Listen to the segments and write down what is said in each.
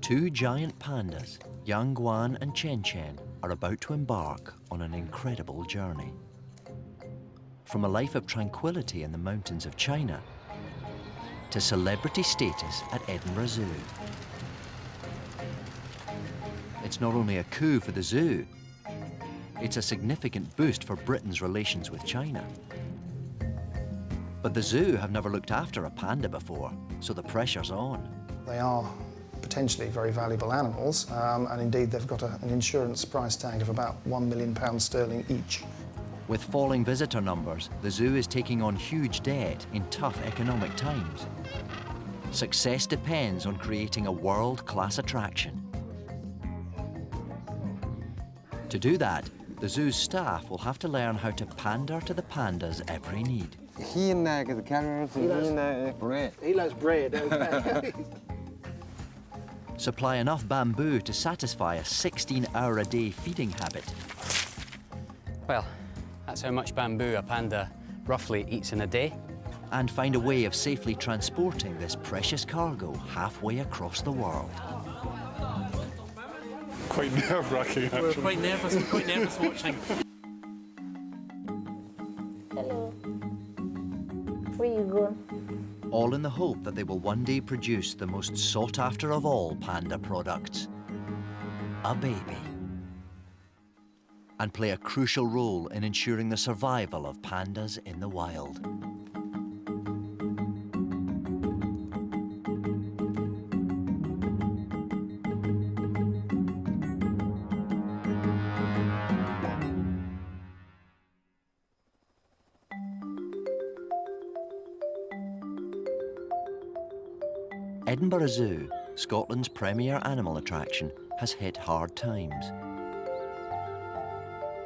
Two giant pandas, Yangguan and Chen Chen, are about to embark on an incredible journey. From a life of tranquility in the mountains of China to celebrity status at Edinburgh Zoo. It's not only a coup for the zoo, it's a significant boost for Britain's relations with China. But the zoo have never looked after a panda before, so the pressure's on. They are potentially very valuable animals, and indeed they've got an insurance price tag of about £1 million sterling each. With falling visitor numbers, the zoo is taking on huge debt in tough economic times. Success depends on creating a world-class attraction. To do that, the zoo's staff will have to learn how to pander to the panda's every need. He likes carrots, he likes bread. He likes bread, okay. Supply enough bamboo to satisfy a 16-hour-a-day feeding habit. Well, that's how much bamboo a panda roughly eats in a day. And find a way of safely transporting this precious cargo halfway across the world. Quite nerve-wracking, actually. We're quite nervous watching. Hello. Where you going? All in the hope that they will one day produce the most sought-after of all panda products, a baby. And play a crucial role in ensuring the survival of pandas in the wild. Edinburgh Zoo, Scotland's premier animal attraction, has hit hard times.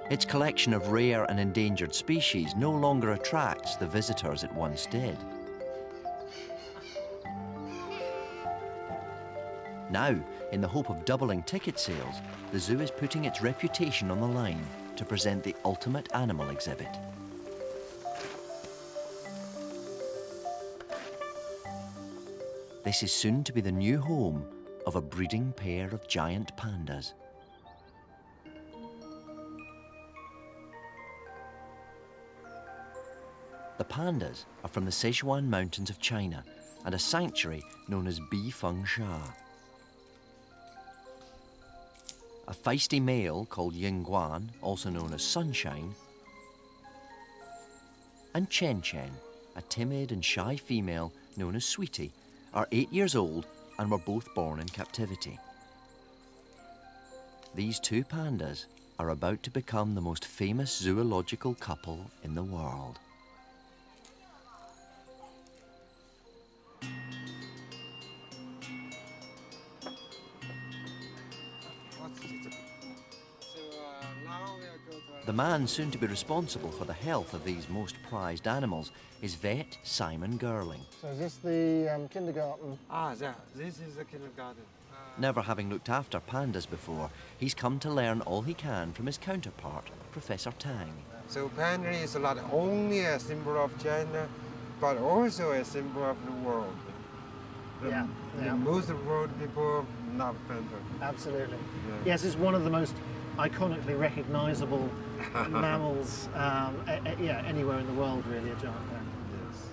Its collection of rare and endangered species no longer attracts the visitors it once did. Now, in the hope of doubling ticket sales, the zoo is putting its reputation on the line to present the ultimate animal exhibit. This is soon to be the new home of a breeding pair of giant pandas. The pandas are from the Sichuan mountains of China and a sanctuary known as Bifeng Sha. A feisty male called Yingguan, also known as Sunshine, and Chen Chen, a timid and shy female known as Sweetie, are 8 years old and were both born in captivity. These two pandas are about to become the most famous zoological couple in the world. The man soon to be responsible for the health of these most prized animals is vet Simon Girling. So is this the kindergarten? Yeah, this is the kindergarten. Never having looked after pandas before, he's come to learn all he can from his counterpart, Professor Tang. So panda is not only a symbol of China, but also a symbol of the world. Most of the world people love panda. Absolutely. Yeah. Yes, it's one of the most iconically recognisable mammals anywhere in the world, really, a giant panda. Yes.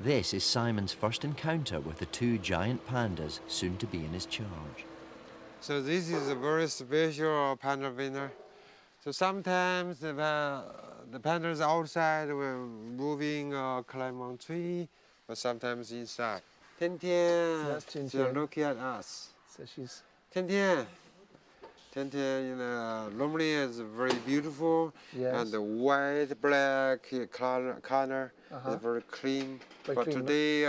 This is Simon's first encounter with the two giant pandas soon to be in his charge. So this is a very special panda winter. So sometimes the pandas outside will moving or climb on tree, but sometimes inside. Tian Tian, So that's Tian so Tian. look at us. So she's... Tian Tian. Tian Tian, normally is very beautiful, Yes. and the white, black color Uh-huh. is very clean. Very but clean, today,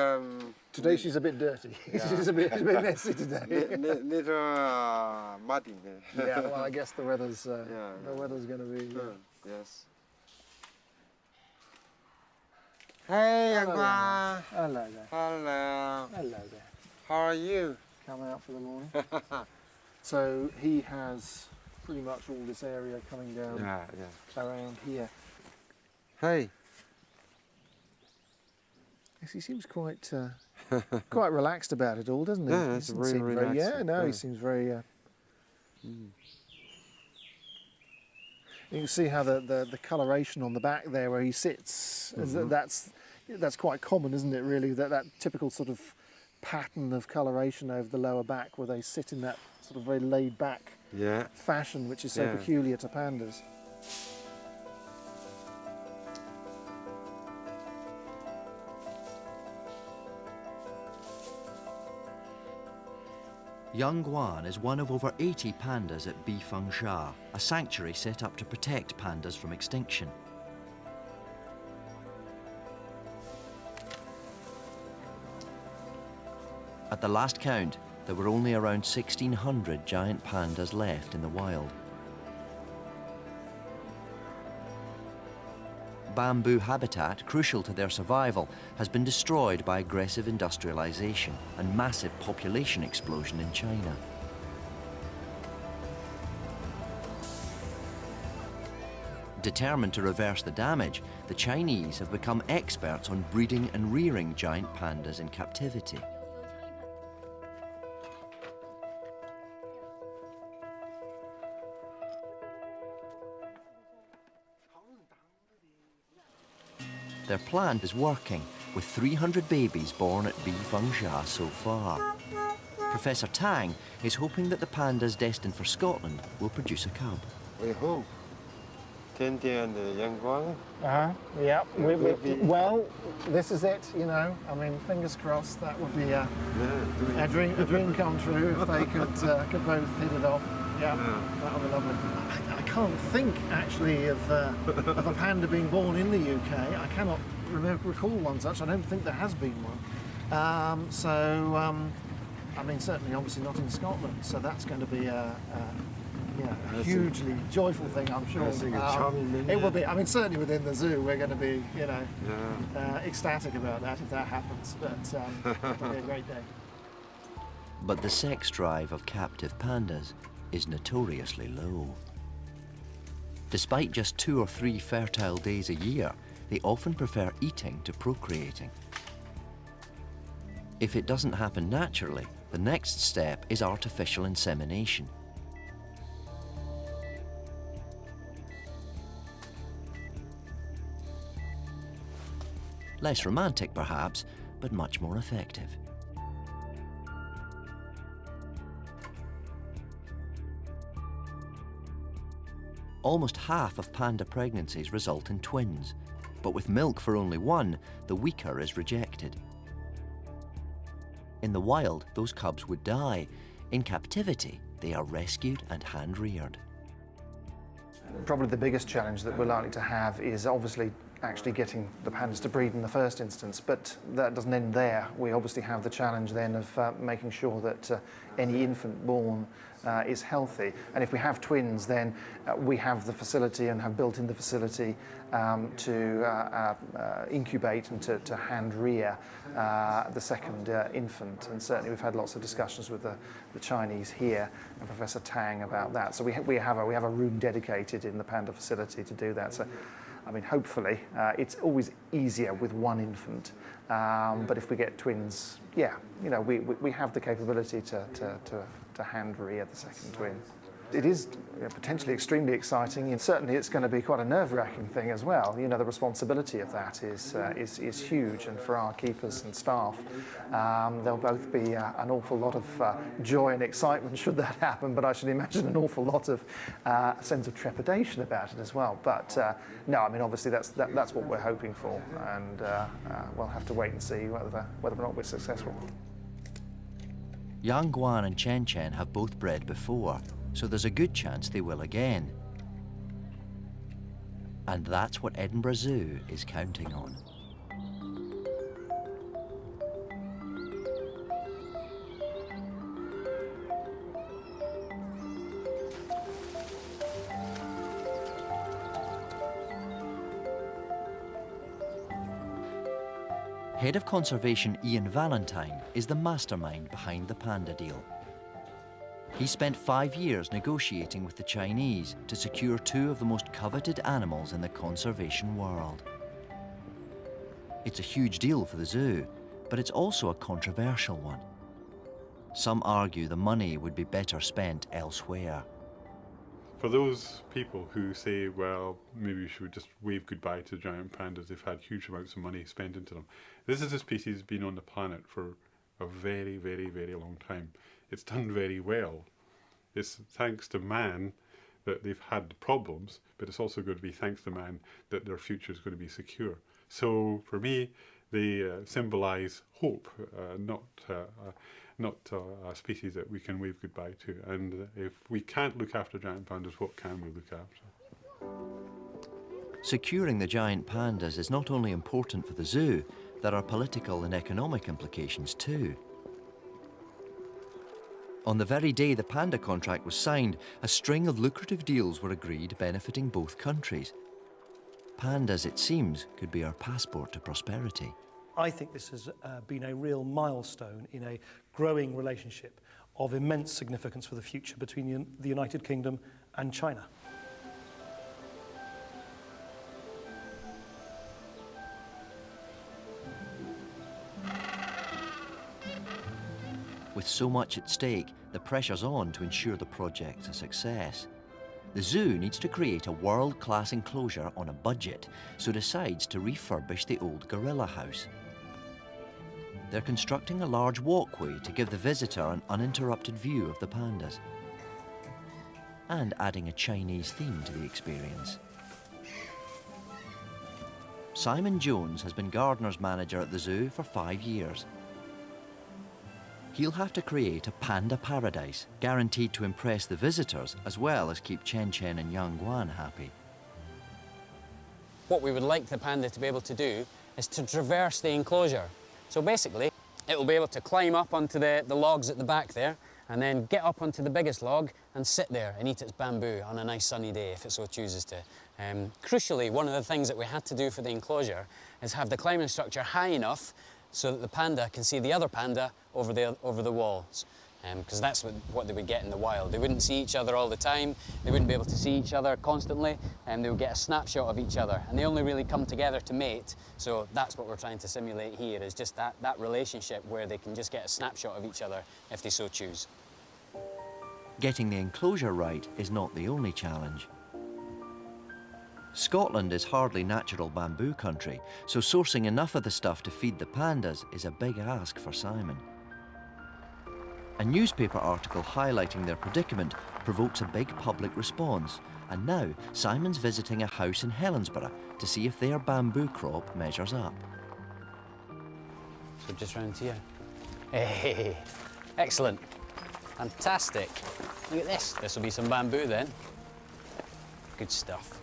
Today she's a bit dirty. She's a bit messy today. little muddy. Yeah, well, I guess the weather's Yeah. the weather's going to be. Yes. Hey, Hello Yangguan. Hello there. Hello. Hello there. How are you? Come out for the morning. So he has pretty much all this area coming down around here. Hey. Yes, he seems quite Quite relaxed about it all, doesn't he? Yeah, He it's doesn't really seem very, yeah, relaxing, no, he yeah. seems very... You can see how the coloration on the back there where he sits, that's quite common, isn't it, really? That typical sort of pattern of coloration over the lower back where they sit in that sort of very laid back Yeah. fashion, which is so Yeah. peculiar to pandas. Young Guan is one of over 80 pandas at Bifangsha, a sanctuary set up to protect pandas from extinction. At the last count, there were only around 1,600 giant pandas left in the wild. Bamboo habitat, crucial to their survival, has been destroyed by aggressive industrialization and massive population explosion in China. Determined to reverse the damage, the Chinese have become experts on breeding and rearing giant pandas in captivity. Their plan is working, with 300 babies born at Bifangsha so far. Professor Tang is hoping that the pandas destined for Scotland will produce a cub. We hope. Tiantian and Yangguang. Yeah. would be- Well, this is it, you know. I mean, fingers crossed that would be a dream come true if they could both hit it off. Yeah, that would be lovely. I can't think actually of a panda being born in the UK. I cannot recall one such. I don't think there has been one. I mean, certainly, obviously not in Scotland. So that's going to be a hugely joyful thing, I'm sure. That's a charming thing, It will yeah. be. I mean, certainly within the zoo, we're going to be, ecstatic about that if that happens. But it'll be a great day. But the sex drive of captive pandas is notoriously low. Despite just 2 or 3 fertile days a year, they often prefer eating to procreating. If it doesn't happen naturally, the next step is artificial insemination. Less romantic, perhaps, but much more effective. Almost half of panda pregnancies result in twins, but with milk for only one, the weaker is rejected. In the wild, those cubs would die. In captivity, they are rescued and hand-reared. Probably the biggest challenge that we're likely to have is obviously actually getting the pandas to breed in the first instance, but that doesn't end there. We obviously have the challenge then of making sure that any infant born is healthy. And if we have twins, then we have the facility and have built in the facility to incubate and to hand rear the second infant. And certainly we've had lots of discussions with the Chinese here and Professor Tang about that. So we have a room dedicated in the panda facility to do that. So, I mean, hopefully, it's always easier with one infant, but if we get twins, yeah, you know, we have the capability to hand rear the second twin. It is potentially extremely exciting, and certainly it's going to be quite a nerve-wracking thing as well. You know, the responsibility of that is huge, and for our keepers and staff, there'll both be an awful lot of joy and excitement should that happen, but I should imagine an awful lot of sense of trepidation about it as well. But no, I mean, obviously that's what we're hoping for, and we'll have to wait and see whether or not we're successful. Yang Guan and Chen Chen have both bred before, so there's a good chance they will again. And that's what Edinburgh Zoo is counting on. Head of Conservation Ian Valentine is the mastermind behind the panda deal. He spent 5 years negotiating with the Chinese to secure 2 of the most coveted animals in the conservation world. It's a huge deal for the zoo, but it's also a controversial one. Some argue the money would be better spent elsewhere. For those people who say, well, maybe we should just wave goodbye to giant pandas, they've had huge amounts of money spent into them. This is a species that's been on the planet for a very, very, very long time. It's done very well. It's thanks to man that they've had problems, but it's also going to be thanks to man that their future is going to be secure. So for me, they symbolise hope, not a species that we can wave goodbye to. And if we can't look after giant pandas, what can we look after? Securing the giant pandas is not only important for the zoo, there are political and economic implications too. On the very day the panda contract was signed, a string of lucrative deals were agreed benefiting both countries. Pandas, it seems, could be our passport to prosperity. I think this has been a real milestone in a growing relationship of immense significance for the future between the United Kingdom and China. With so much at stake, the pressure's on to ensure the project's a success. The zoo needs to create a world-class enclosure on a budget, so decides to refurbish the old gorilla house. They're constructing a large walkway to give the visitor an uninterrupted view of the pandas, and adding a Chinese theme to the experience. Simon Jones has been gardener's manager at the zoo for 5 years. He'll have to create a panda paradise, guaranteed to impress the visitors as well as keep Chen Chen and Yang Guan happy. What we would like the panda to be able to do is to traverse the enclosure. So basically, it will be able to climb up onto the logs at the back there, and then get up onto the biggest log and sit there and eat its bamboo on a nice sunny day if it so chooses to. Crucially, one of the things that we had to do for the enclosure is have the climbing structure high enough so that the panda can see the other panda over the walls. Because that's what they would get in the wild. They wouldn't see each other all the time, they wouldn't be able to see each other constantly, and they would get a snapshot of each other. And they only really come together to mate, so that's what we're trying to simulate here, is just that relationship where they can just get a snapshot of each other if they so choose. Getting the enclosure right is not the only challenge. Scotland is hardly natural bamboo country, so sourcing enough of the stuff to feed the pandas is a big ask for Simon. A newspaper article highlighting their predicament provokes a big public response, and now Simon's visiting a house in Helensburgh to see if their bamboo crop measures up. So just round to you. Hey, excellent, fantastic. Look at this. This will be some bamboo then. Good stuff.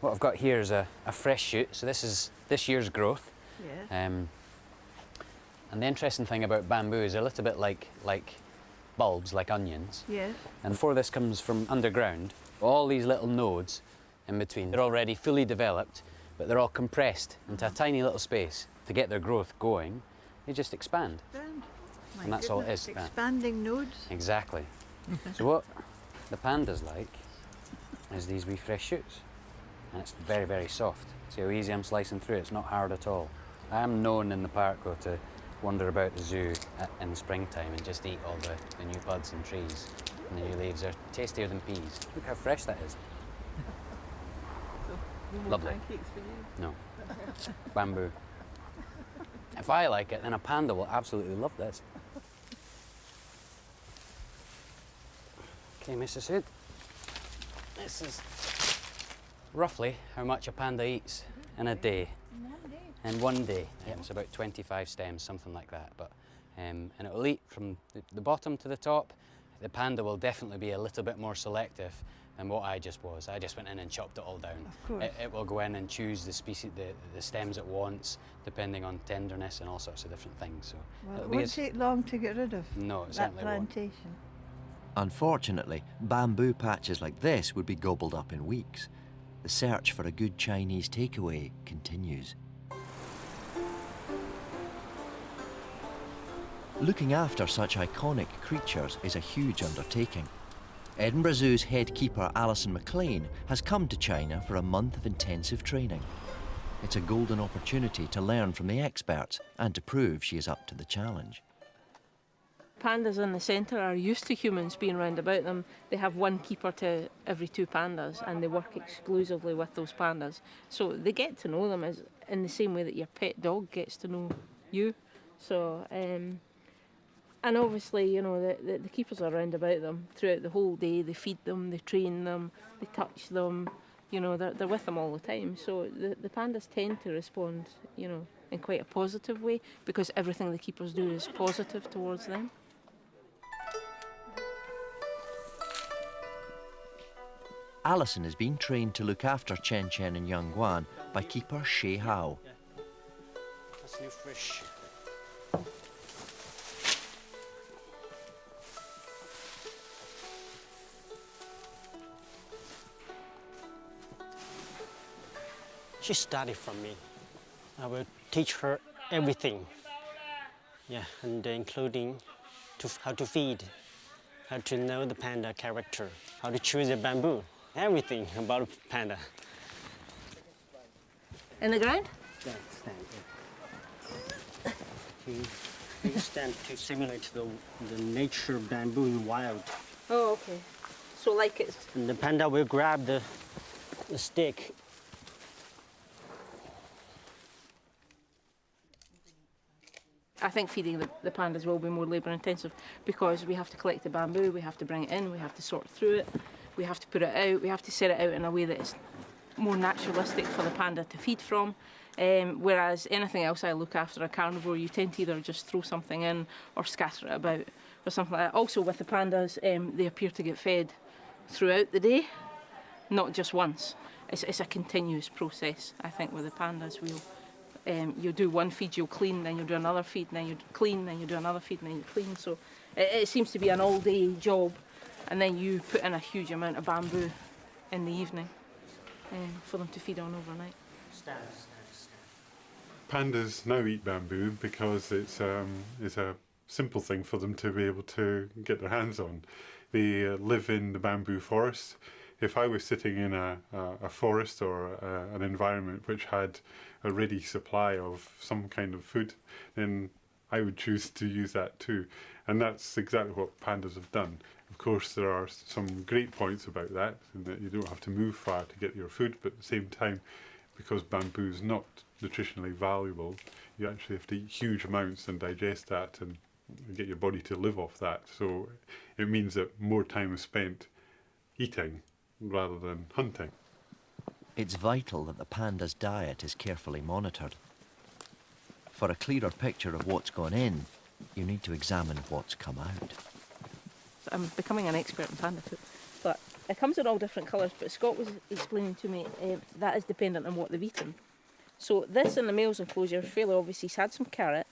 What I've got here is a fresh shoot, so this is this year's growth. Yeah. And the interesting thing about bamboo is they're a little bit like bulbs, like onions. Yes. And before this comes from underground, all these little nodes in between, they're already fully developed, but they're all compressed into a tiny little space. To get their growth going, they just expand. My And that's all it goodness, is, that. expanding nodes. Exactly. So what the pandas like is these wee fresh shoots. And it's very, very soft. See how easy I'm slicing through it? It's not hard at all. I am known in the park though to wander about the zoo in the springtime and just eat all the new buds and trees and the new leaves. They're tastier than peas. Look how fresh that is. Lovely. Pancakes for you. No. Bamboo. If I like it, then a panda will absolutely love this. Okay, Mrs. Hood. This is roughly how much a panda eats in a day. In one day. Yeah, it's about 25 stems, something like that. But and it will eat from the bottom to the top. The panda will definitely be a little bit more selective than what I just was. I just went in and chopped it all down. Of course. It will go in and choose the species, the stems it wants, depending on tenderness and all sorts of different things. So Well, it'll it be won't take long to get rid of no, it that certainly won't. plantation. Unfortunately, bamboo patches like this would be gobbled up in weeks. The search for a good Chinese takeaway continues. Looking after such iconic creatures is a huge undertaking. Edinburgh Zoo's head keeper Alison McLean has come to China for a month of intensive training. It's a golden opportunity to learn from the experts and to prove she is up to the challenge. Pandas in the centre are used to humans being round about them. They have one keeper to every 2 pandas, and they work exclusively with those pandas. So they get to know them as in the same way that your pet dog gets to know you. So, and obviously, you know, the keepers are round about them throughout the whole day. They feed them, they train them, they touch them. You know, they're with them all the time. So the pandas tend to respond, you know, in quite a positive way, because everything the keepers do is positive towards them. Alison is being trained to look after Chen Chen and Young Guan by keeper She Hao. That's new fish. She studied from me. I will teach her everything. Yeah, and including how to feed, how to know the panda character, how to choose a bamboo, everything about a panda. In the ground? Yeah, stand. You stand to simulate the nature bamboo in wild. Oh, okay. So like it's... And the panda will grab the stick. I think feeding the pandas will be more labour intensive, because we have to collect the bamboo, we have to bring it in, we have to sort through it, we have to put it out, we have to set it out in a way that is more naturalistic for the panda to feed from. Whereas anything else I look after, a carnivore, you tend to either just throw something in or scatter it about or something like that. Also with the pandas, they appear to get fed throughout the day, not just once. It's a continuous process, I think, with the pandas. You'll do one feed, you'll clean, then you'll do another feed, then you clean, then you do another feed, and then you clean. So it seems to be an all-day job, and then you put in a huge amount of bamboo in the evening for them to feed on overnight. Pandas now eat bamboo because it's a simple thing for them to be able to get their hands on. They live in the bamboo forest. If I was sitting in a forest or an environment which had a ready supply of some kind of food, then I would choose to use that too. And that's exactly what pandas have done. Of course, there are some great points about that, in that you don't have to move far to get your food, but at the same time, because bamboo is not nutritionally valuable, you actually have to eat huge amounts and digest that and get your body to live off that. So it means that more time is spent eating rather than hunting. It's vital that the panda's diet is carefully monitored. For a clearer picture of what's gone in, you need to examine what's come out. I'm becoming an expert in panda food, but it comes in all different colours. But Scott was explaining to me that is dependent on what they've eaten. So this in the male's enclosure, fairly obvious, he's had some carrot,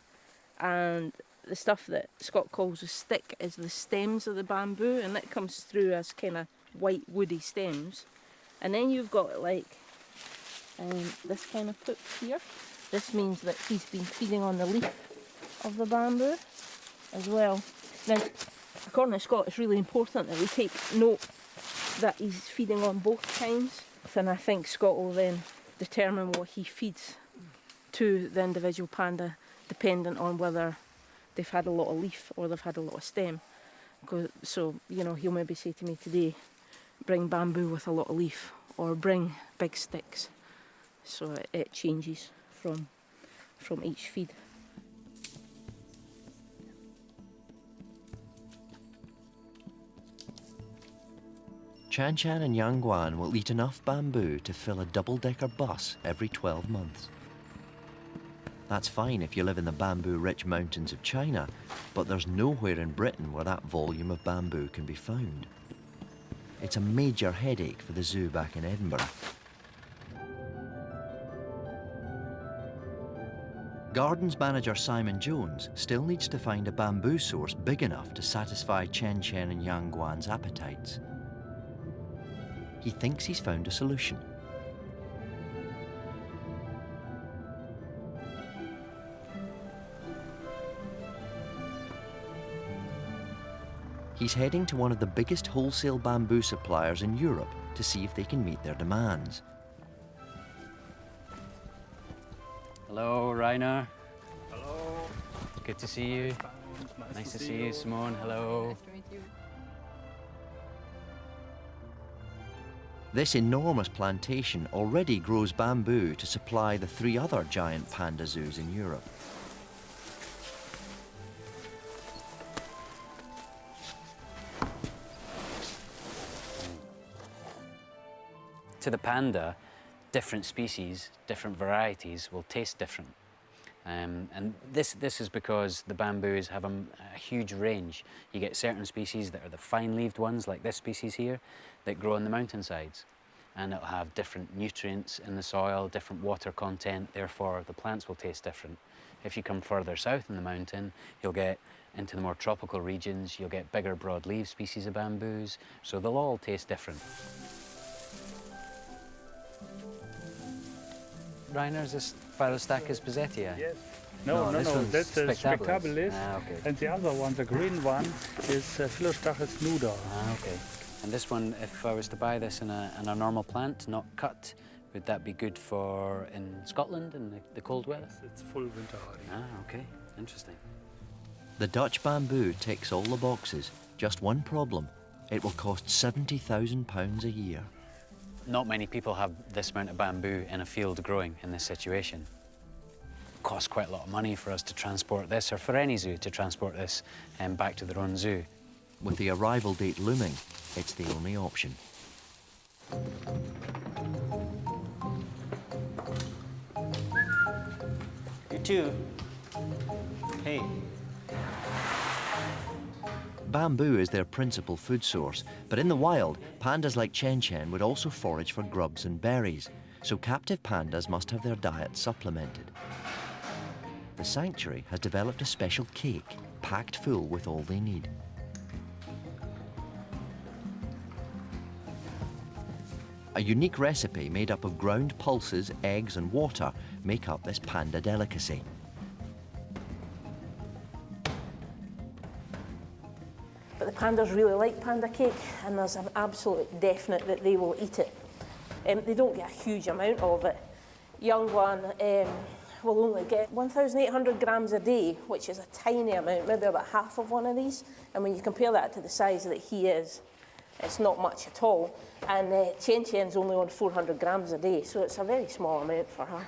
and the stuff that Scott calls a stick is the stems of the bamboo, and that comes through as kind of white woody stems. And then you've got like this kind of poop here. This means that he's been feeding on the leaf of the bamboo as well. Now, according to Scott, it's really important that we take note that he's feeding on both kinds. And I think Scott will then determine what he feeds to the individual panda, dependent on whether they've had a lot of leaf or they've had a lot of stem. So, you know, he'll maybe say to me today, bring bamboo with a lot of leaf, or bring big sticks. So it changes from each feed. Chan Chan and Yang Guan will eat enough bamboo to fill a double-decker bus every 12 months. That's fine if you live in the bamboo-rich mountains of China, but there's nowhere in Britain where that volume of bamboo can be found. It's a major headache for the zoo back in Edinburgh. Gardens manager Simon Jones still needs to find a bamboo source big enough to satisfy Chen Chen and Yang Guan's appetites. He thinks he's found a solution. He's heading to one of the biggest wholesale bamboo suppliers in Europe to see if they can meet their demands. Hello, Rainer. Hello. Good to see you. Nice to see you, Simone. Hello. Nice to meet you. This enormous plantation already grows bamboo to supply the 3 other giant panda zoos in Europe. To the panda, different species, different varieties will taste different. And this is because the bamboos have a huge range. You get certain species that are the fine-leaved ones, like this species here, that grow on the mountainsides. And it'll have different nutrients in the soil, different water content, therefore the plants will taste different. If you come further south in the mountain, you'll get into the more tropical regions, you'll get bigger broadleaf species of bamboos, so they'll all taste different. Rainer, is this Phyllostachys bezettia? Yes. No, No, this no, one's that's a Spectabilis. Spectabilis. Ah, okay. And the other one, the green one, is Phyllostachys nuda. Ah, okay. And this one, if I was to buy this in a normal plant, not cut, would that be good for in Scotland in the cold weather? It's full winter hardy. Ah, okay. Interesting. The Dutch bamboo ticks all the boxes. Just one problem. It will cost £70,000 a year. Not many people have this amount of bamboo in a field growing in this situation. It costs quite a lot of money for us to transport this, or for any zoo to transport this back to their own zoo. With the arrival date looming, it's the only option. You too. Hey. Bamboo is their principal food source, but in the wild, pandas like Chen Chen would also forage for grubs and berries, so captive pandas must have their diet supplemented. The sanctuary has developed a special cake, packed full with all they need. A unique recipe made up of ground pulses, eggs and water make up this panda delicacy. But the pandas really like panda cake, and there's an absolute definite that they will eat it. They don't get a huge amount of it. Young one will only get 1,800 grams a day, which is a tiny amount, maybe about half of one of these. And when you compare that to the size that he is, it's not much at all. And Chen Chen's only on 400 grams a day, so it's a very small amount for her.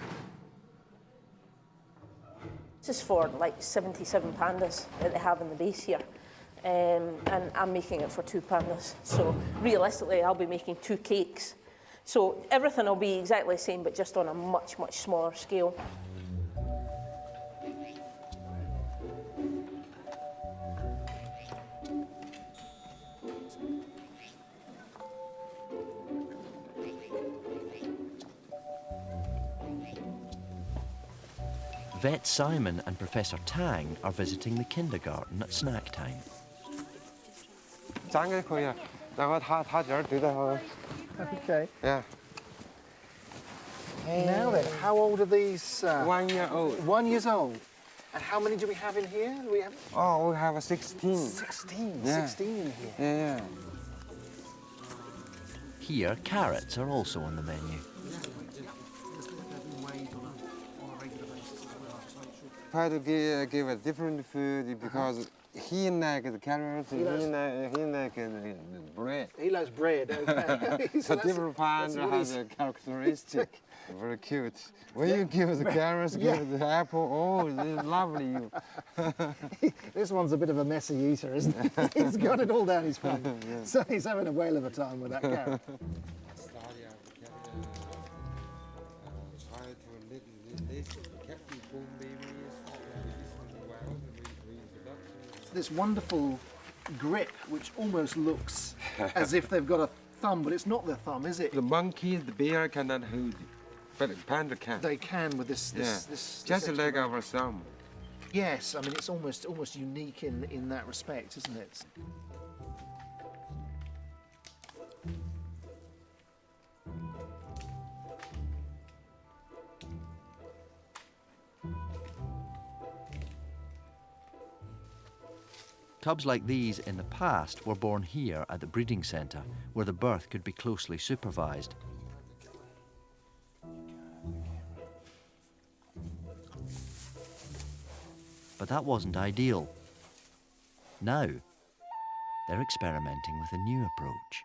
This is for like 77 pandas that they have in the base here. And I'm making it for 2 pandas. So realistically, I'll be making 2 cakes. So everything will be exactly the same, but just on a much, much smaller scale. Vet Simon and Professor Tang are visiting the kindergarten at snack time. Okay. Okay. Now then, how old are these? 1 year old. 1 year old. And how many do we have in here? We have Oh, we have 16. 16. Yeah. 16 in here. Yeah. Here, carrots are also on the menu. Try to give a different food because he likes the carrots, he likes bread. He loves bread. Okay. So different panda has a characteristic. Very cute. When you give the carrots, give the apple, oh, it's lovely. This one's a bit of a messy eater, isn't he? He's got it all down his plate. So he's having a whale of a time with that carrot. This wonderful grip, which almost looks as if they've got a thumb, but it's not their thumb, is it? The monkey, the bear cannot hold it, but the panda can. They can with this. Just like our thumb. Yes, I mean it's almost unique in that respect, isn't it? Cubs like these in the past were born here at the breeding centre, where the birth could be closely supervised. But that wasn't ideal. Now, they're experimenting with a new approach.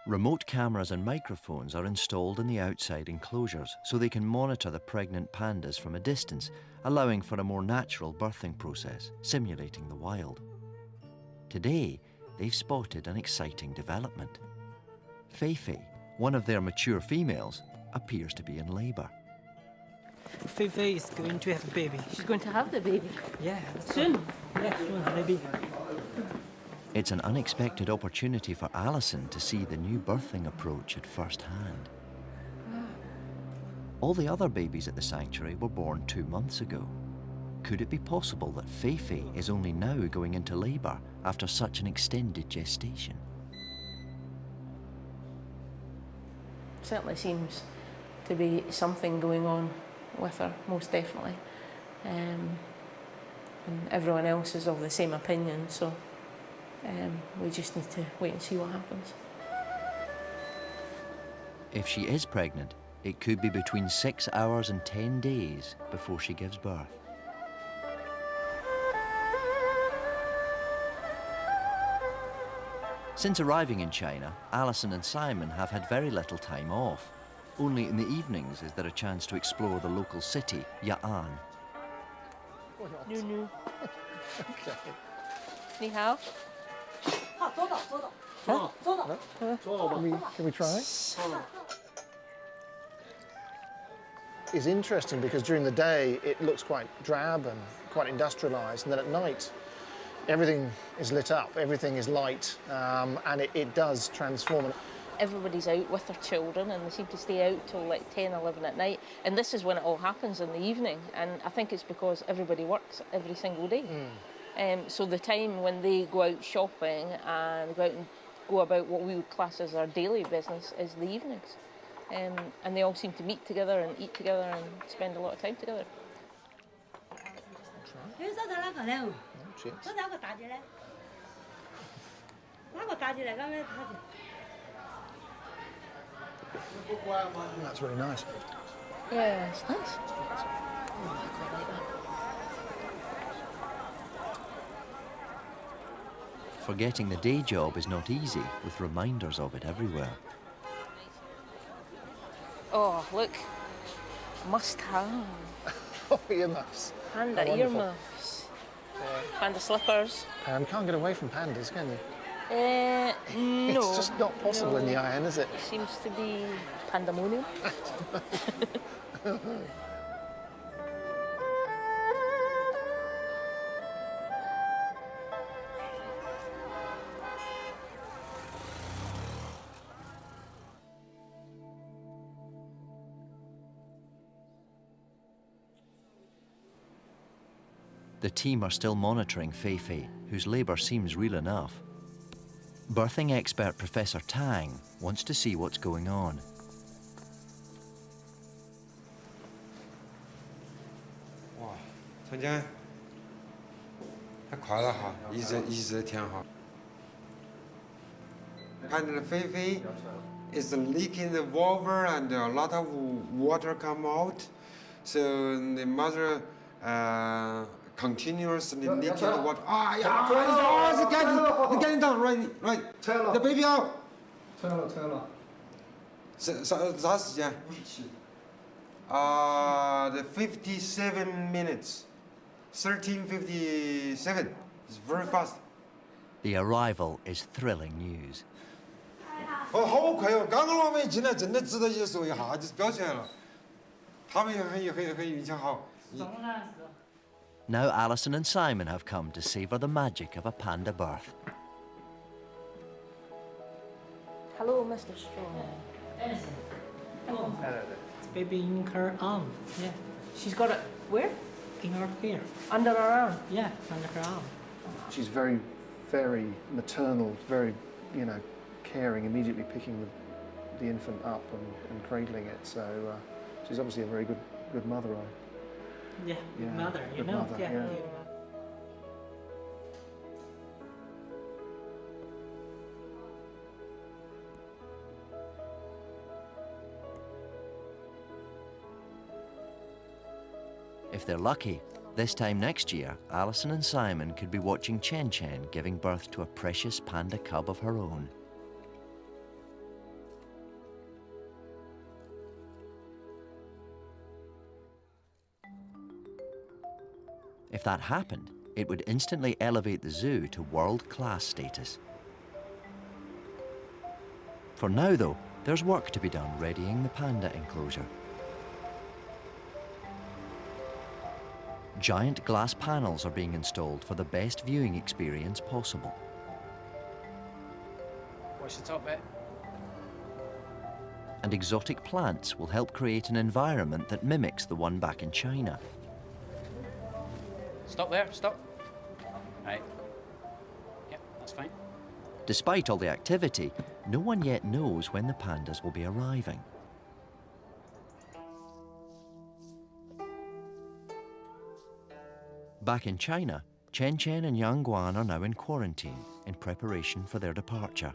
Remote cameras and microphones are installed in the outside enclosures so they can monitor the pregnant pandas from a distance, allowing for a more natural birthing process, simulating the wild. Today, they've spotted an exciting development. Feifei, one of their mature females, appears to be in labour. Feifei is going to have a baby. She's going to have the baby. Yeah. That's Soon? Right. Yeah, soon, maybe. It's an unexpected opportunity for Alison to see the new birthing approach at first hand. All the other babies at the sanctuary were born 2 months ago. Could it be possible that Feifei is only now going into labour after such an extended gestation? Certainly seems to be something going on with her, most definitely. And everyone else is of the same opinion, so we just need to wait and see what happens. If she is pregnant, it could be between 6 hours and 10 days before she gives birth. Since arriving in China, Alison and Simon have had very little time off. Only in the evenings is there a chance to explore the local city, Ya'an. Nunu. Ni hao. Can we try? It's interesting because during the day it looks quite drab and quite industrialised, and then at night everything is lit up, everything is light, and it does transform. Everybody's out with their children and they seem to stay out till like 10, 11 at night. And this is when it all happens in the evening. And I think it's because everybody works every single day. So the time when they go out shopping and go about what we would class as our daily business is the evenings. And they all seem to meet together and eat together and spend a lot of time together. That's really nice. Yeah, it's nice. Forgetting the day job is not easy, with reminders of it everywhere. Oh, look. Must have. Oh, earmuffs. Panda Oh, wonderful. earmuffs. Panda slippers. You can't get away from pandas, can you? No. It's just not possible in the iron, is it? Seems to be pandemonium. The team are still monitoring Feifei, whose labour seems real enough. Birthing expert Professor Tang wants to see what's going on. Wow, 春江还快了哈，一直挺好。看这个Feifei is leaking the water and a lot of water come out, so the mother continuously leaking the water. Ah, yeah, it's getting down, right. The baby out. 车了。啥时间？The 57 minutes. 13:57. It's very fast. The arrival is thrilling news. 哦，好快哦！刚刚我们进来，真的值得一说，一下就飙起来了。他们也很运气好。 Now Alison and Simon have come to savour the magic of a panda birth. Hello, Mr. Strong. Hello. It's baby in her arm. Yeah. She's got it where? In her hair. Under her arm. Yeah, under her arm. She's very, very maternal, very, caring, immediately picking the infant up and cradling it. So she's obviously a very good mother. Yeah, good mother, good mother, yeah. If they're lucky, this time next year, Alison and Simon could be watching Chen Chen giving birth to a precious panda cub of her own. If that happened, it would instantly elevate the zoo to world-class status. For now, though, there's work to be done readying the panda enclosure. Giant glass panels are being installed for the best viewing experience possible. Watch the top bit. And exotic plants will help create an environment that mimics the one back in China. Stop there, stop. Right. Yep, that's fine. Despite all the activity, no one yet knows when the pandas will be arriving. Back in China, Chen Chen and Yang Guan are now in quarantine in preparation for their departure.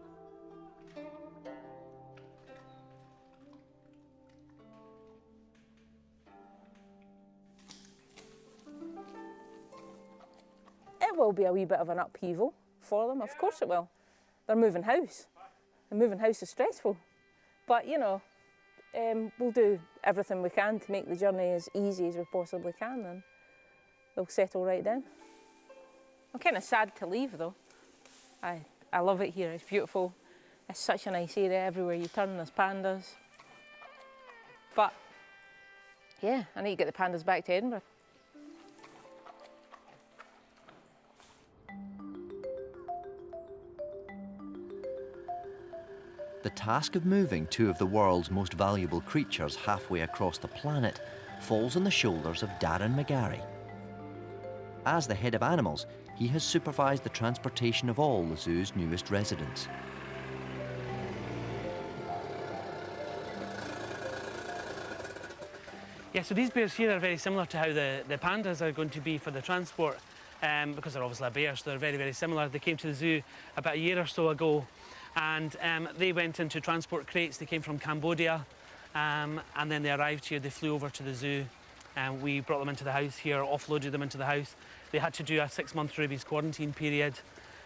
It will be a wee bit of an upheaval for them, of course it will. They're moving house. And moving house is stressful. But, you know, we'll do everything we can to make the journey as easy as we possibly can, and they'll settle right down. I'm kind of sad to leave, though. I love it here. It's beautiful. It's such a nice area. Everywhere you turn, there's pandas. But, yeah, I need to get the pandas back to Edinburgh. The task of moving two of the world's most valuable creatures halfway across the planet falls on the shoulders of Darren McGarry. As the head of animals, he has supervised the transportation of all the zoo's newest residents. Yeah, so these bears here are very similar to how the pandas are going to be for the transport, because they're obviously a bear, so they're very, very similar. They came to the zoo about a year or so ago, and they went into transport crates. They came from Cambodia, and then they arrived here. They flew over to the zoo, and we brought them into the house here, offloaded them into the house. They had to do a 6-month rabies quarantine period,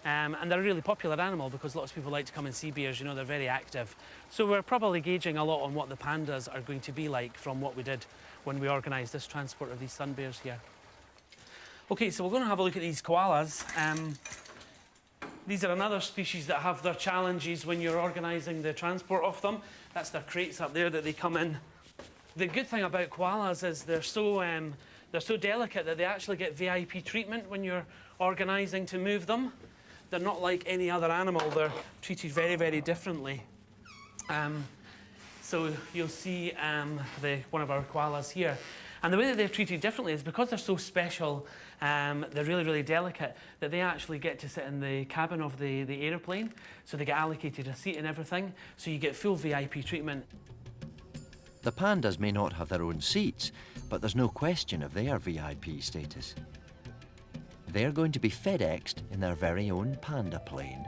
and they're a really popular animal because lots of people like to come and see bears. You know, they're very active. So we're probably gauging a lot on what the pandas are going to be like from what we did when we organised this transport of these sun bears here. Okay, so we're going to have a look at these koalas. These are another species that have their challenges when you're organising the transport of them. That's their crates up there that they come in. The good thing about koalas is they're so delicate that they actually get VIP treatment when you're organising to move them. They're not like any other animal. They're treated very, very differently. So you'll see one of our koalas here. And the way that they're treated differently is because they're so special, they're really, really delicate, that they actually get to sit in the cabin of the aeroplane. So they get allocated a seat and everything. So you get full VIP treatment. The pandas may not have their own seats, but there's no question of their VIP status. They're going to be FedExed in their very own panda plane.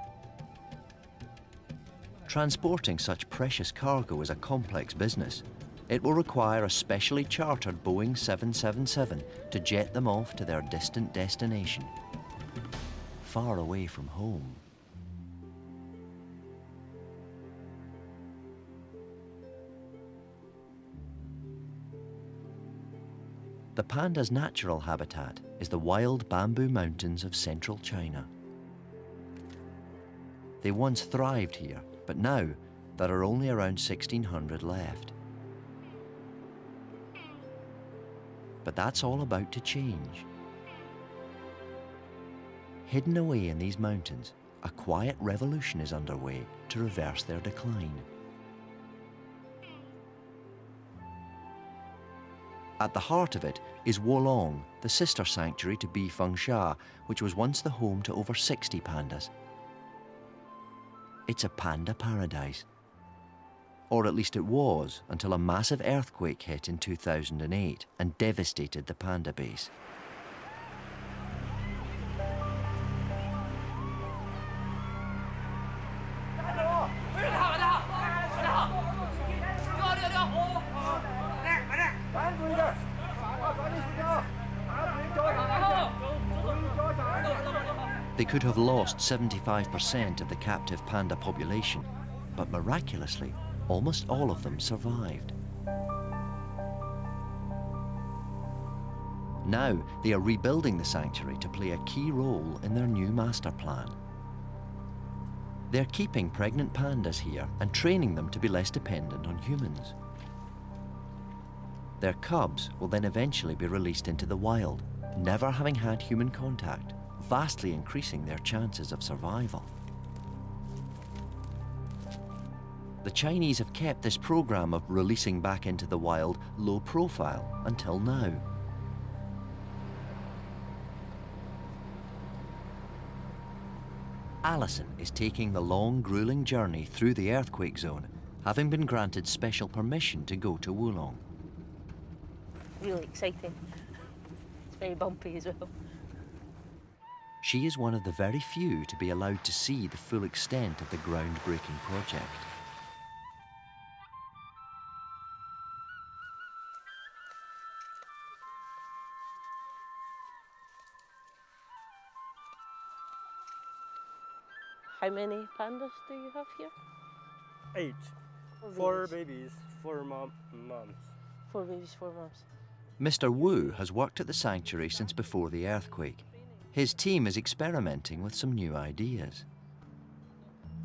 Transporting such precious cargo is a complex business. It will require a specially chartered Boeing 777 to jet them off to their distant destination, far away from home. The panda's natural habitat is the wild bamboo mountains of central China. They once thrived here, but now there are only around 1,600 left. But that's all about to change. Hidden away in these mountains, a quiet revolution is underway to reverse their decline. At the heart of it is Wolong, the sister sanctuary to Bifangsha, which was once the home to over 60 pandas. It's a panda paradise. Or at least it was, until a massive earthquake hit in 2008 and devastated the panda base. They could have lost 75% of the captive panda population, but miraculously, almost all of them survived. Now, they are rebuilding the sanctuary to play a key role in their new master plan. They're keeping pregnant pandas here and training them to be less dependent on humans. Their cubs will then eventually be released into the wild, never having had human contact, vastly increasing their chances of survival. The Chinese have kept this program of releasing back into the wild low profile until now. Alison is taking the long, grueling journey through the earthquake zone, having been granted special permission to go to Wulong. Really exciting. It's very bumpy as well. She is one of the very few to be allowed to see the full extent of the groundbreaking project. How many pandas do you have here? 8. 4 babies, 4 moms. 4 babies, 4 moms. Mr. Wu has worked at the sanctuary since before the earthquake. His team is experimenting with some new ideas.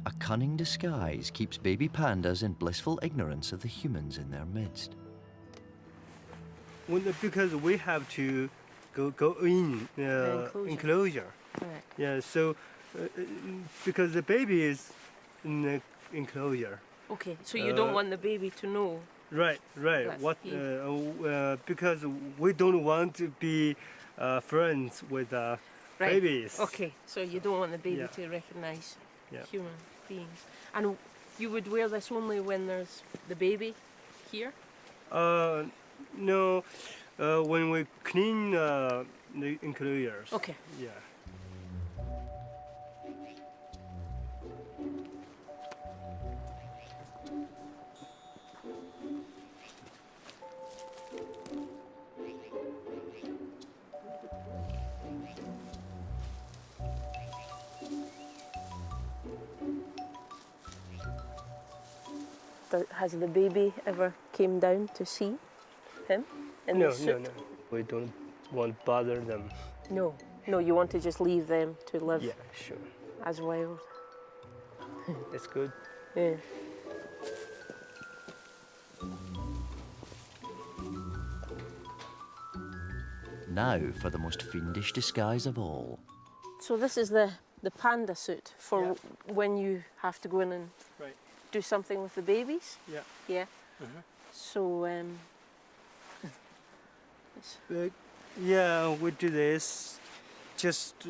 A cunning disguise keeps baby pandas in blissful ignorance of the humans in their midst. Because we have to go in enclosure. Right. Yeah, so because the baby is in the enclosure. Okay, so you don't want the baby to know. Right. That's What? key. Because we don't want to be friends with babies. Okay, so you don't want the baby Yeah. to recognise Yeah. human beings. And you would wear this only when there's the baby here? No, when we clean the enclosures. Okay. Yeah. Has the baby ever came down to see him in No, the suit? no. We don't want to bother them. No, you want to just leave them to live Yeah, sure. as wild. It's good. Yeah. Now for the most fiendish disguise of all. So this is the panda suit for when you have to go in and Right. do something with the babies? Yeah. Yeah. Uh-huh. So, Yeah, we do this just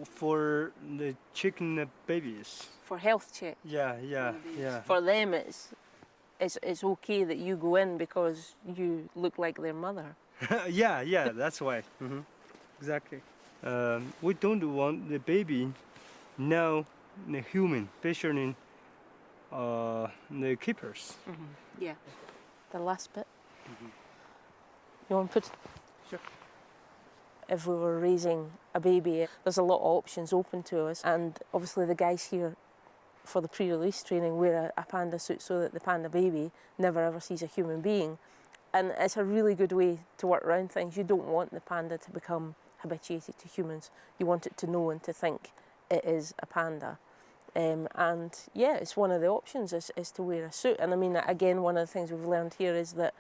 for the chicken babies. for health check. Yeah. For them, it's okay that you go in because you look like their mother. yeah, that's why. Exactly. We don't want the baby know the human, especially the keepers. Yeah. The last bit. You want to put? Sure. If we were raising a baby, there's a lot of options open to us, and obviously the guys here for the pre-release training wear a panda suit so that the panda baby never ever sees a human being, and it's a really good way to work around things. You don't want the panda to become habituated to humans. You want it to know and to think it is a panda. And yeah, it's one of the options is to wear a suit. And I mean, again, one of the things we've learned here is that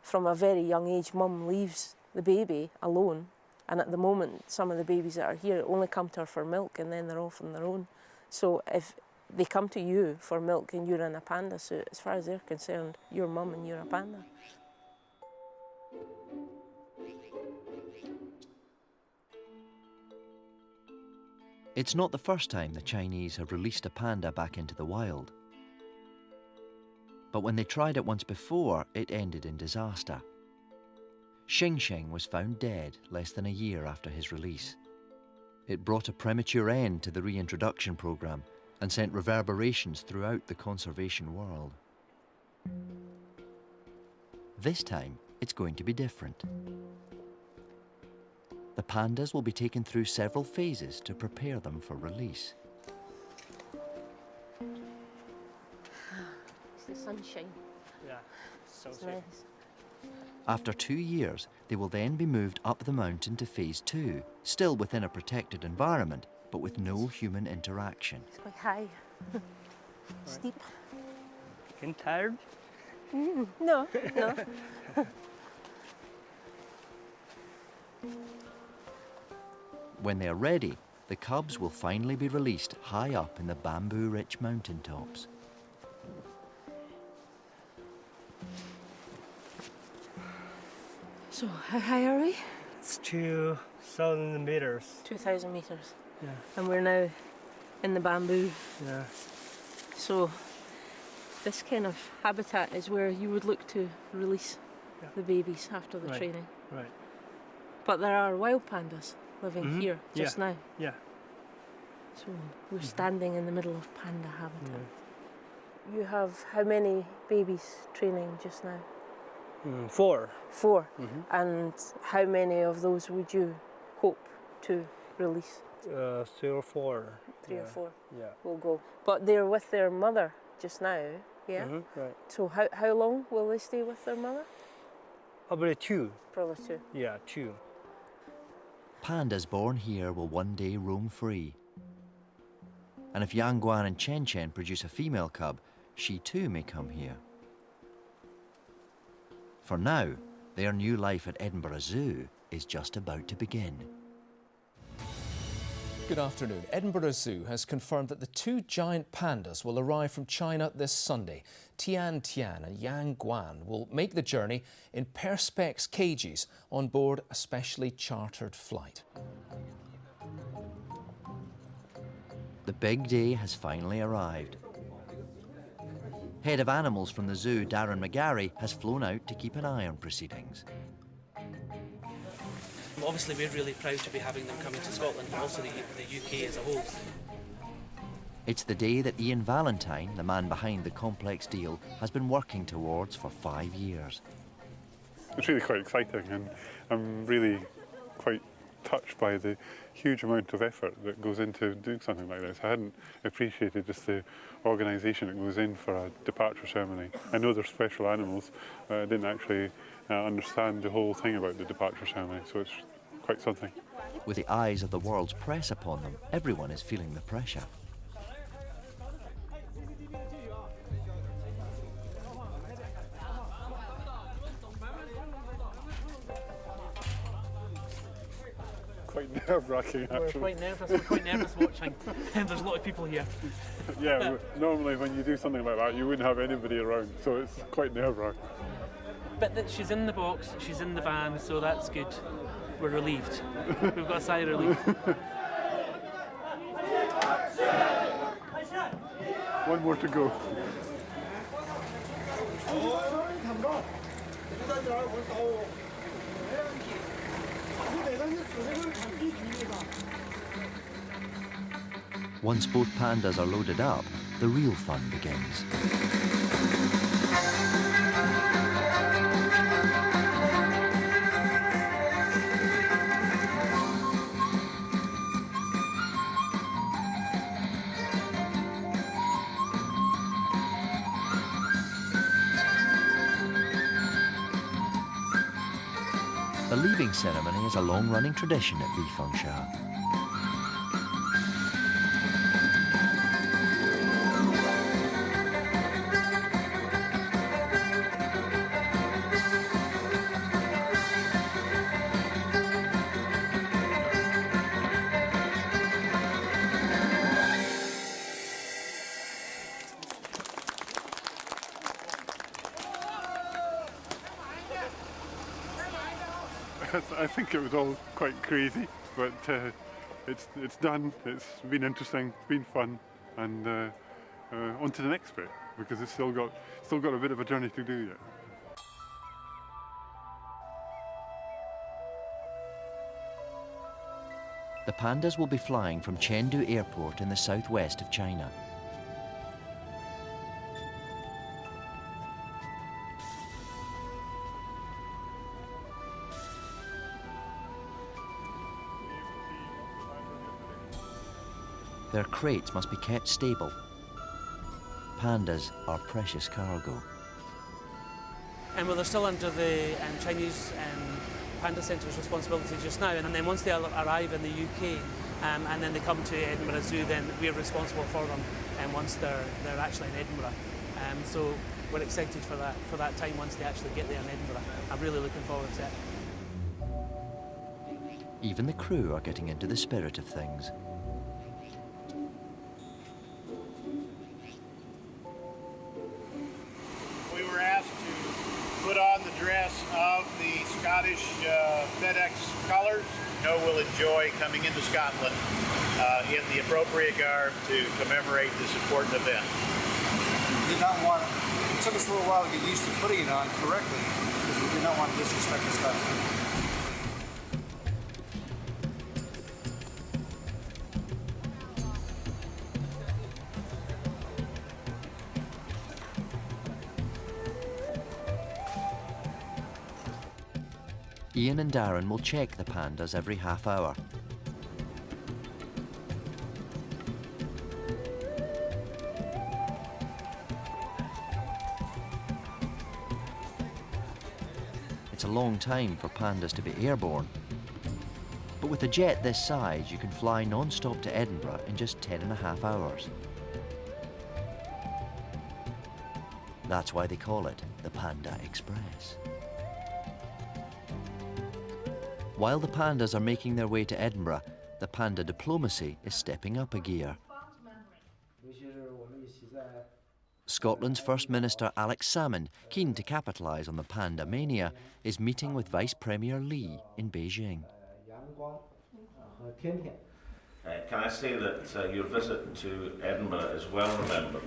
from a very young age, mum leaves the baby alone. And at the moment, some of the babies that are here only come to her for milk and then they're off on their own. So if they come to you for milk and you're in a panda suit, as far as they're concerned, you're mum and you're a panda. It's not the first time the Chinese have released a panda back into the wild. But when they tried it once before, it ended in disaster. Xing Sheng was found dead less than a year after his release. It brought a premature end to the reintroduction program and sent reverberations throughout the conservation world. This time, it's going to be different. The pandas will be taken through several phases to prepare them for release. It's the sunshine. Yeah, so It's safe. nice. After 2 years, they will then be moved up the mountain to phase 2, still within a protected environment, but with no human interaction. It's quite high. Steep. Getting tired? No, no. When they are ready, the cubs will finally be released high up in the bamboo-rich mountaintops. So, how high are we? It's 2,000 meters. 2,000 metres. Yeah, And we're now in the bamboo. yeah. So, this kind of habitat is where you would look to release Yeah. the babies after the Right. training. Right. But there are wild pandas living Mhm. here just now. Yeah. So, we're standing in the middle of panda habitat. Yeah. You have how many babies training just now? 4. 4. Mhm. And how many of those would you hope to release? 3 or 4. 3 yeah. or 4 Yeah. will go. But they're with their mother just now, yeah? Right. So how long will they stay with their mother? Probably 2. Probably 2. Yeah, 2. Pandas born here will one day roam free. And if Yang Guan and Chen Chen produce a female cub, she too may come here. For now, their new life at Edinburgh Zoo is just about to begin. Good afternoon. Edinburgh Zoo has confirmed that the 2 giant pandas will arrive from China this Sunday. Tian Tian and Yang Guan will make the journey in Perspex cages on board a specially chartered flight. The big day has finally arrived. Head of animals from the zoo, Darren McGarry, has flown out to keep an eye on proceedings. Obviously, we're really proud to be having them coming to Scotland, but also the UK as a whole. It's the day that Ian Valentine, the man behind the complex deal, has been working towards for 5 years. It's really quite exciting, and I'm really quite touched by the huge amount of effort that goes into doing something like this. I hadn't appreciated just the organisation that goes in for a departure ceremony. I know they're special animals, but I didn't actually understand the whole thing about the departure ceremony, so it's quite something. With the eyes of the world's press upon them, everyone is feeling the pressure. Quite nerve-wracking, actually. We're quite nervous watching. And there's a lot of people here. Yeah, normally when you do something like that, you wouldn't have anybody around, so it's quite nerve-wracking. But she's in the box, she's in the van, so that's good. We're relieved. We've got a sigh of relief. One more to go. Once both pandas are loaded up, the real fun begins. The leaving ceremony is a long-running tradition at Li-Feng-Sha. I think it was all quite crazy, but it's done. It's been interesting, it's been fun, and on to the next bit, because it's still got a bit of a journey to do yet. The pandas will be flying from Chengdu Airport in the southwest of China. Their crates must be kept stable. Pandas are precious cargo. Well, they're still under the Chinese Panda Centre's responsibility just now, and then once they arrive in the UK and then they come to Edinburgh Zoo, then we're responsible for them once they're actually in Edinburgh. So we're excited for that time once they actually get there in Edinburgh. I'm really looking forward to it. Even the crew are getting into the spirit of things. We were asked to put on the dress of the Scottish FedEx colours. You know, we'll enjoy coming into Scotland in the appropriate garb to commemorate this important event. We did not want it took us a little while to get used to putting it on correctly because we did not want to disrespect the Scottish. Ian and Darren will check the pandas every half hour. It's a long time for pandas to be airborne. But with a jet this size, you can fly non-stop to Edinburgh in just 10.5 hours. That's why they call it the Panda Express. While the pandas are making their way to Edinburgh, the panda diplomacy is stepping up a gear. Scotland's First Minister Alex Salmond, keen to capitalise on the panda mania, is meeting with Vice Premier Lee in Beijing. Can I say that your visit to Edinburgh is well remembered,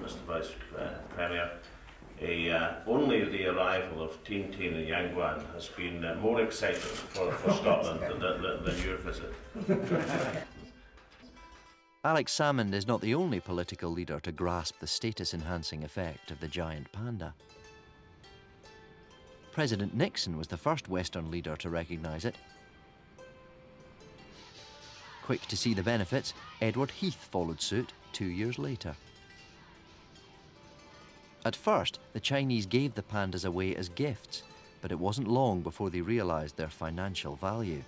Mr Vice Premier. Only the arrival of Teen Teen and Yangguan has been more exciting for Scotland than your visit. Alex Salmond is not the only political leader to grasp the status-enhancing effect of the giant panda. President Nixon was the first Western leader to recognise it. Quick to see the benefits, Edward Heath followed suit 2 years later. At first, the Chinese gave the pandas away as gifts, but it wasn't long before they realised their financial value.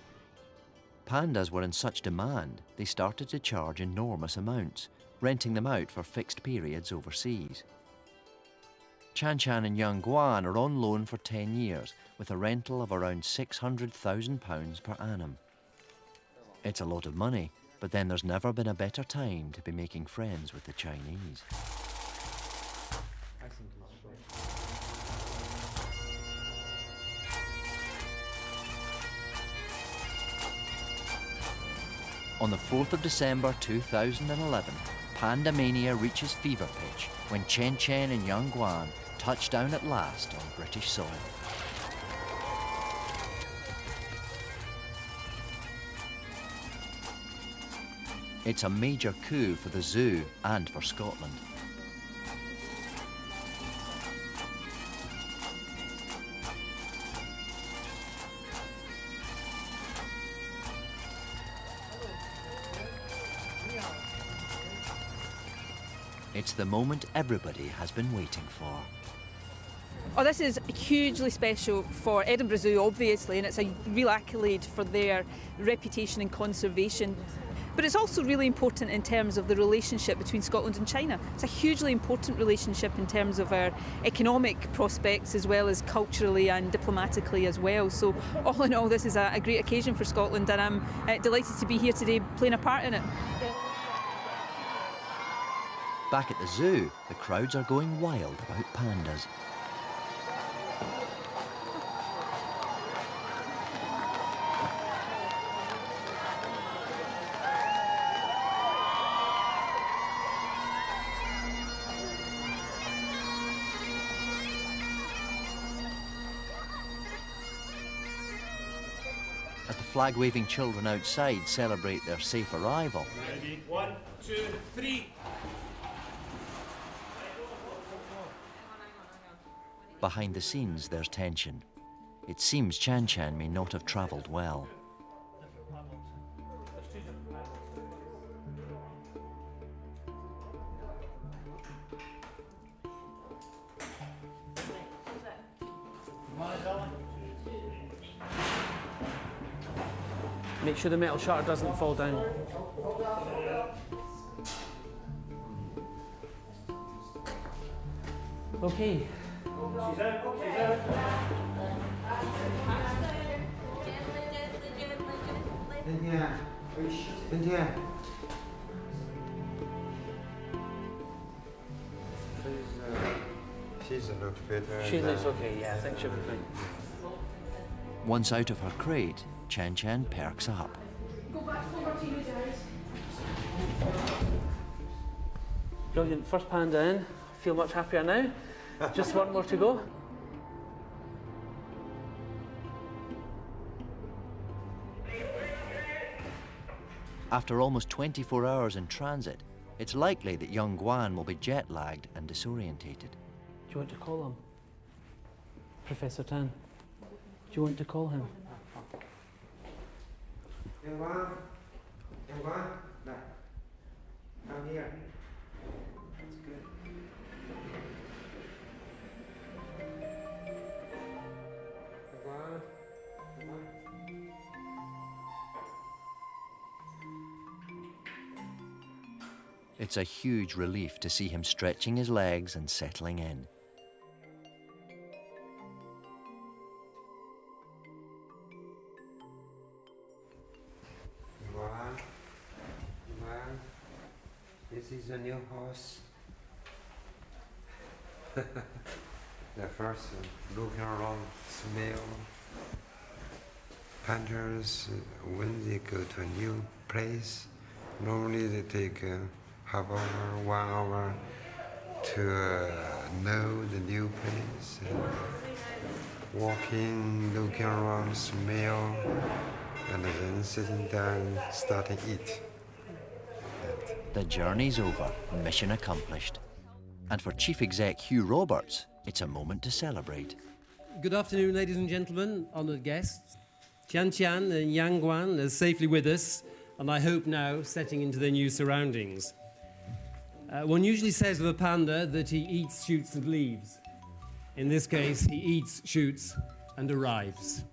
Pandas were in such demand, they started to charge enormous amounts, renting them out for fixed periods overseas. Chan Chan and Young Guan are on loan for 10 years, with a rental of around £600,000 per annum. It's a lot of money, but then there's never been a better time to be making friends with the Chinese. On the 4th of December 2011, Panda Mania reaches fever pitch when Chen Chen and Young Guan touch down at last on British soil. It's a major coup for the zoo and for Scotland. It's the moment everybody has been waiting for. Oh, this is hugely special for Edinburgh Zoo, obviously, and it's a real accolade for their reputation in conservation. But it's also really important in terms of the relationship between Scotland and China. It's a hugely important relationship in terms of our economic prospects as well as culturally and diplomatically as well. So all in all, this is a great occasion for Scotland, and I'm delighted to be here today playing a part in it. Back at the zoo, the crowds are going wild about pandas. As the flag-waving children outside celebrate their safe arrival, Ready? 1, 2, 3. behind the scenes there's tension. It seems Chan Chan may not have travelled well. Make sure the metal shutter doesn't fall down. Okay. In here. In here. She's a little bit. She looks okay, yeah, I think she'll be fine. Once out of her crate, Chen Chen perks up. Go back over to you guys. Brilliant, first panda in. Feel much happier now. Just one more to go. After almost 24 hours in transit, it's likely that young Guan will be jet-lagged and disorientated. Do you want to call him? Professor Tan? Do you want to call him? Young Guan, come here. That's good. It's a huge relief to see him stretching his legs and settling in. This is a new house. The first looking around, smell. Pandas, when they go to a new place, normally they take half hour, 1 hour to know the new place. And walking, looking around, smell, and then sitting down, starting eat. The journey's over, mission accomplished. And for Chief Exec Hugh Roberts, it's a moment to celebrate. Good afternoon, ladies and gentlemen, honoured guests. Tian Tian and Yang Guan are safely with us, and I hope now setting into their new surroundings. One usually says of a panda that he eats, shoots and leaves. In this case, he eats, shoots and arrives.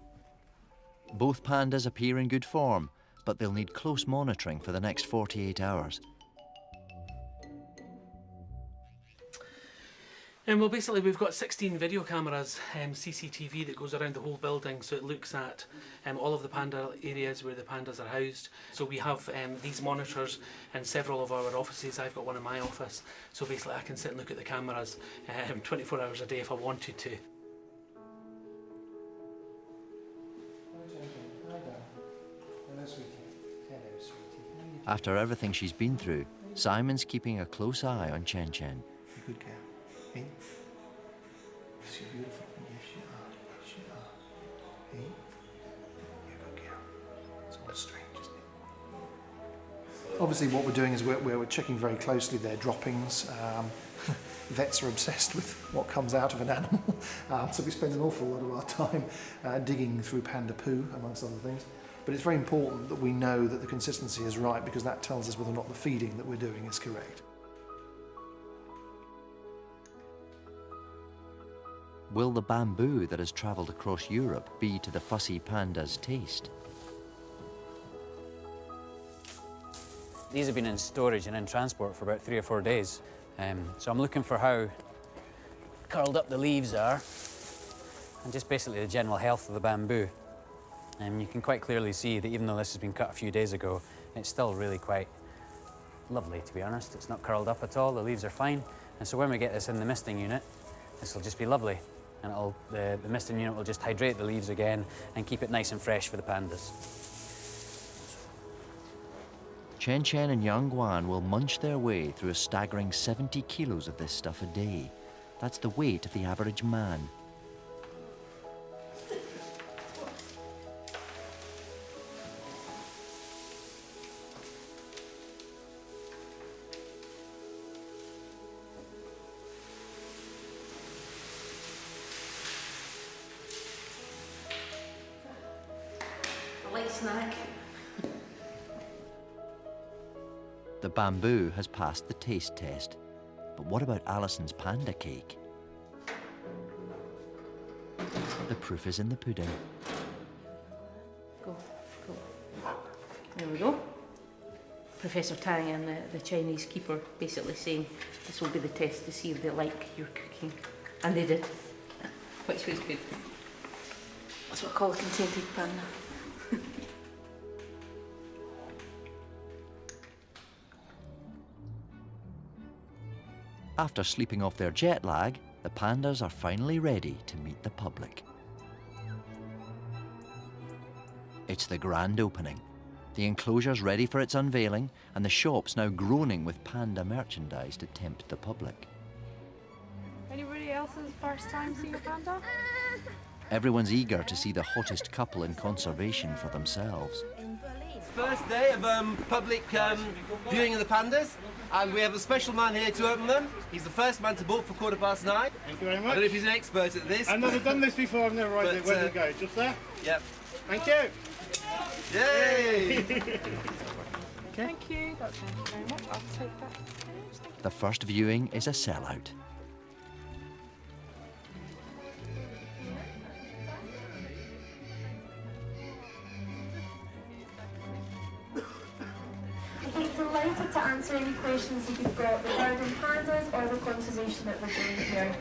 Both pandas appear in good form, but they'll need close monitoring for the next 48 hours. Well, basically we've got 16 video cameras, CCTV, that goes around the whole building, so it looks at all of the panda areas where the pandas are housed. So we have these monitors in several of our offices. I've got one in my office, so basically I can sit and look at the cameras 24 hours a day if I wanted to. After everything she's been through, Simon's keeping a close eye on Chen Chen. You're a good girl. Hey? She's beautiful. Yes, you are. Yes, you are. Hey? You're a good girl. It's all strange, isn't it? Obviously, what we're doing is we're checking very closely their droppings. Vets are obsessed with what comes out of an animal, so we spend an awful lot of our time digging through panda poo, amongst other things. But it's very important that we know that the consistency is right, because that tells us whether or not the feeding that we're doing is correct. Will the bamboo that has travelled across Europe be to the fussy panda's taste? These have been in storage and in transport for about 3 or 4 days. So I'm looking for how curled up the leaves are and just basically the general health of the bamboo. You can quite clearly see that even though this has been cut a few days ago, it's still really quite lovely, to be honest. It's not curled up at all, the leaves are fine. And so when we get this in the misting unit, this will just be lovely. And the misting unit will just hydrate the leaves again and keep it nice and fresh for the pandas. Chen Chen and Yang Guan will munch their way through a staggering 70 kilos of this stuff a day. That's the weight of the average man. A light snack. The bamboo has passed the taste test. But what about Alison's panda cake? The proof is in the pudding. Go, go. There we go. Professor Tang and the Chinese keeper basically saying this will be the test to see if they like your cooking. And they did, which was good. That's what I call a contented panda. After sleeping off their jet lag, the pandas are finally ready to meet the public. It's the grand opening. The enclosure's ready for its unveiling, and the shop's now groaning with panda merchandise to tempt the public. Anybody else's first time seeing a panda? Everyone's eager to see the hottest couple in conservation for themselves. First day of public viewing of the pandas, and we have a special man here to open them. He's the first man to board for 9:15. Thank you very much. I don't know if he's an expert at this. I've never done this before, I've never read it. Where do we go? Just there? Yep. Thank you. Yay! Thank you. Thank you very much. I'll take that. The first viewing is a sellout. I'm delighted to answer any questions that you've got regarding pandas or the conservation that we're doing here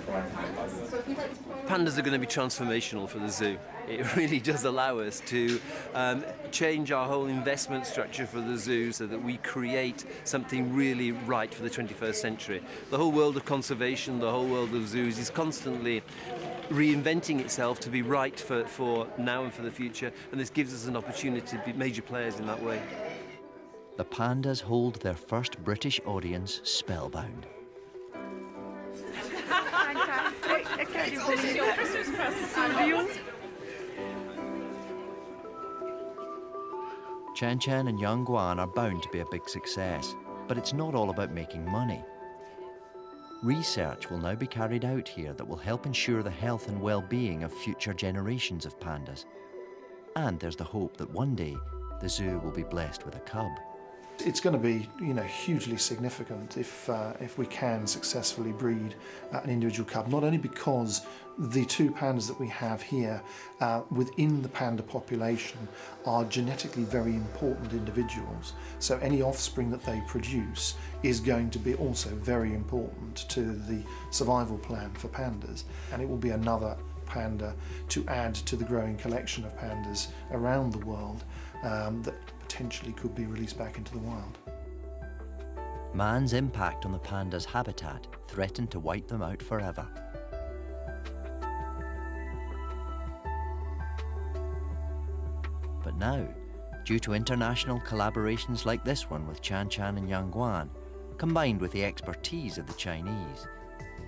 for pandas. So if you'd like to follow... Pandas are going to be transformational for the zoo. It really does allow us to change our whole investment structure for the zoo so that we create something really right for the 21st century. The whole world of conservation, the whole world of zoos is constantly reinventing itself to be right for now and for the future, and this gives us an opportunity to be major players in that way. The pandas hold their first British audience spellbound. Fantastic. I can't even believe your Christmas present. Chan Chan and Yang Guan are bound to be a big success, but it's not all about making money. Research will now be carried out here that will help ensure the health and well-being of future generations of pandas. And there's the hope that one day the zoo will be blessed with a cub. It's going to be, hugely significant if we can successfully breed an individual cub. Not only because the two pandas that we have here within the panda population are genetically very important individuals, so any offspring that they produce is going to be also very important to the survival plan for pandas, and it will be another panda to add to the growing collection of pandas around the world that potentially could be released back into the wild. Man's impact on the pandas' habitat threatened to wipe them out forever. But now, due to international collaborations like this one with Chan Chan and Yang Guan, combined with the expertise of the Chinese,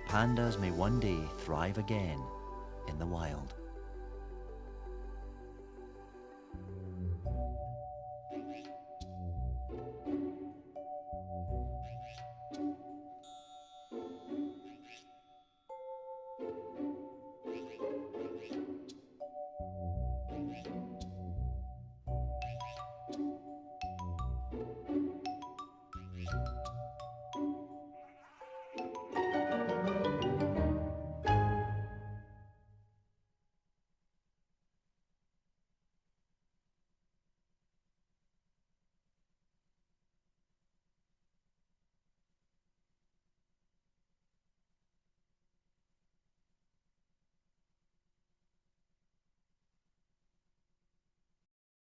pandas may one day thrive again in the wild.